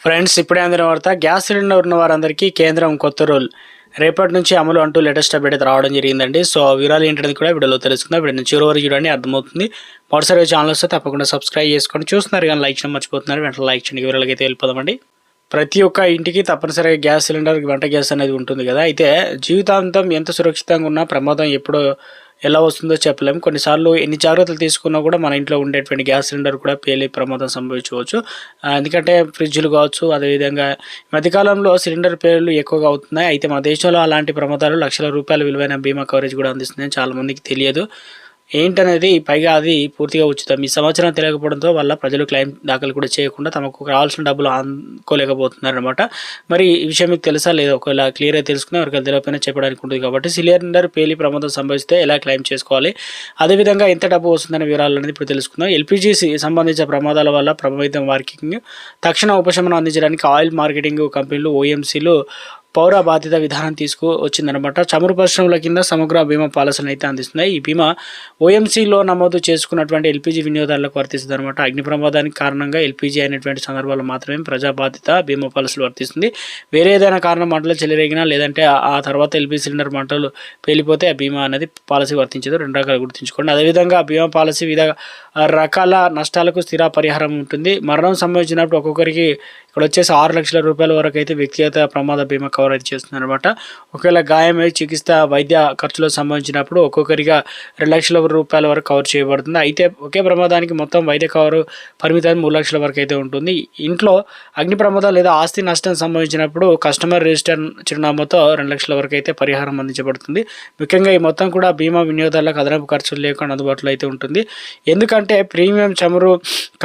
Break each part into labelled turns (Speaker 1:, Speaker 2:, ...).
Speaker 1: Friends, ఇప్పుడే అందిన వార్త. గ్యాస్ సిలిండర్ ఉన్న వారందరికీ కేంద్రం కొత్త రూల్ రేపటి నుంచి అమలు అంటూ లేటెస్ట్ అప్డేట్ అయితే రావడం జరిగిందండి. సో వివరాలు ఏంటనేది కూడా వీడియోలో తెలుసుకుందాం. వీడియో చివరి వరకు చూడండి, అర్థమవుతుంది. మొదటిసారి ఛానల్ వస్తే తప్పకుండా సబ్స్క్రైబ్ చేసుకొని చూస్తున్నారు కానీ లైక్ చేయడం మర్చిపోతున్నారు. వెంటనే లైక్ చేయండి. వివరాలకి అయితే వెళ్ళిపోదామండి. ప్రతి ఒక్క ఇంటికి తప్పనిసరిగా గ్యాస్ సిలిండర్, వంట గ్యాస్ అనేది ఉంటుంది కదా. అయితే జీవితాంతం ఎంత సురక్షితంగా ఉన్నా ప్రమాదం ఎప్పుడో ఎలా వస్తుందో చెప్పలేము. కొన్నిసార్లు ఎన్ని జాగ్రత్తలు తీసుకున్నా కూడా మన ఇంట్లో ఉండేటువంటి గ్యాస్ సిలిండర్ కూడా పేలి ప్రమాదం సంభవించవచ్చు. ఎందుకంటే ఫ్రిడ్జ్లు కావచ్చు, అదేవిధంగా మధ్యకాలంలో సిలిండర్ పేర్లు ఎక్కువగా అవుతున్నాయి. అయితే మన దేశంలో అలాంటి ప్రమాదాలు లక్షల రూపాయల విలువైన బీమా కవరేజ్ కూడా అందిస్తుందని చాలామందికి తెలియదు. ఏంటనేది పైగా అది పూర్తిగా ఉచితం. ఈ సమాచారం తెలియకపోవడంతో వల్ల ప్రజలు క్లెయిమ్ దాఖలు కూడా చేయకుండా తమకు రావాల్సిన డబ్బులు అందుకోలేకపోతున్నారు అనమాట. మరి ఈ విషయం మీకు తెలుసా లేదా? ఒకవేళ క్లియర్గా తెలుసుకుని ఎవరికైనా తెలియకపోయినా చెప్పడానికి ఉంటుంది. కాబట్టి సిలిండర్ పేలి ప్రమాదం సంభవిస్తే ఎలా క్లెయిమ్ చేసుకోవాలి, అదేవిధంగా ఎంత డబ్బు వస్తుందనే వివరాలు అనేది ఇప్పుడు తెలుసుకుందాం. ఎల్పిజి సంబంధించిన ప్రమాదాల వల్ల ప్రభావితం వారికి తక్షణ ఉపశమనం అందించడానికి ఆయిల్ మార్కెటింగ్ కంపెనీలు, ఓఎంసీలు పౌర బాధ్యత విధానం తీసుకువచ్చిందనమాట. చమురు పరిశ్రమల కింద సమగ్ర బీమా పాలసీలను అయితే అందిస్తున్నాయి. ఈ బీమా ఓఎంసీలో నమోదు చేసుకున్నటువంటి ఎల్పీజీ వినియోగదారులకు వర్తిస్తుంది అనమాట. అగ్ని ప్రమాదానికి కారణంగా ఎల్పీజీ అయినటువంటి సందర్భాల్లో మాత్రమే ప్రజా బాధ్యత బీమా పాలసీలు వర్తిస్తుంది. వేరే ఏదైనా కారణం మంటలు చెలరేగినా లేదంటే ఆ తర్వాత ఎల్పీజీ సిలిండర్ మంటలు పేలిపోతే ఆ బీమా అనేది పాలసీ వర్తించదు. రెండు రకాలు గుర్తుంచుకోండి. అదేవిధంగా బీమా పాలసీ వివిధ రకాల నష్టాలకు స్థిర పరిహారం ఉంటుంది. మరణం సంభవించినప్పుడు ఒక్కొక్కరికి ఇక్కడ వచ్చేసి 6 లక్షల రూపాయల వరకు అయితే వ్యక్తిగత ప్రమాద బీమా కవర్ అయితే చేస్తుంది అనమాట. ఒకవేళ గాయమై చికిత్స, వైద్య ఖర్చులకు సంబంధించినప్పుడు ఒక్కొక్కరిగా 2 లక్షల రూపాయల వరకు కవర్ చేయబడుతుంది. అయితే ఒకే ప్రమాదానికి మొత్తం వైద్య కవర్ పరిమితం 3 లక్షల వరకు అయితే ఉంటుంది. ఇంట్లో అగ్ని ప్రమాదం లేదా ఆస్తి నష్టం సంభవించినప్పుడు కస్టమర్ రిజిస్టర్ చిరునామాతో 2 లక్షల వరకు అయితే పరిహారం అందించబడుతుంది. ముఖ్యంగా ఈ మొత్తం కూడా బీమా వినియోగదారులకు అదనపు ఖర్చులు లేకుండా అందుబాటులో అయితే ఉంటుంది. ఎందుకంటే ప్రీమియం చమురు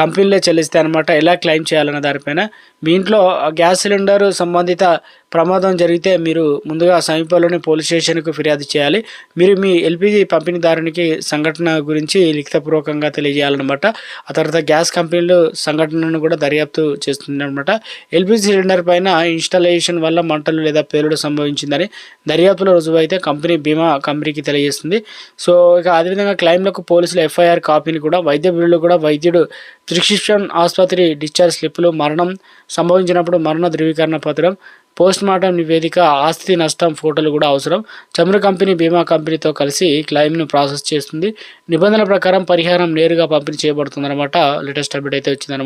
Speaker 1: కంపెనీలే చెల్లిస్తాయి అనమాట. ఎలా క్లెయిమ్ చేయాలన్న దానిపైన మీ ఇంట్లో గ్యాస్ సిలిండర్ సంబంధిత ప్రమాదం జరిగితే మీరు ముందుగా సమీపంలోని పోలీస్ స్టేషన్కు ఫిర్యాదు చేయాలి. మీరు మీ ఎల్పిజి పంపిణీదారునికి సంఘటన గురించి లిఖితపూర్వకంగా తెలియజేయాలన్నమాట. ఆ తర్వాత గ్యాస్ కంపెనీలు సంఘటనను కూడా దర్యాప్తు చేస్తుందన్నమాట. ఎల్పిజి సిలిండర్ పైన ఇన్స్టాలేషన్ వల్ల మంటలు లేదా పేలుడు సంభవించిందని దర్యాప్తులో రుజువు అయితే కంపెనీ బీమా కంపెనీకి తెలియజేస్తుంది. సో ఇక అదేవిధంగా క్లెయిమ్లకు పోలీసులు ఎఫ్ఐఆర్ కాపీని కూడా, వైద్య బిల్లులు కూడా, వైద్యుడు ప్రిస్క్రిప్షన్, ఆసుపత్రి డిశ్చార్జ్ స్లిప్పులు, మరణం సంభవించినప్పుడు మరణ ధృవీకరణ పత్రం, పోస్ట్ మార్టం నివేదిక, ఆస్తి నష్టం ఫోటోలు కూడా అవసరం. చమురు కంపెనీ బీమా కంపెనీతో కలిసి క్లెయిమ్ను ప్రాసెస్ చేస్తుంది. నిబంధనల ప్రకారం పరిహారం నేరుగా పంపిణీ చేయబడుతుంది అనమాట. లేటెస్ట్ అప్డేట్ అయితే వచ్చిందనమాట.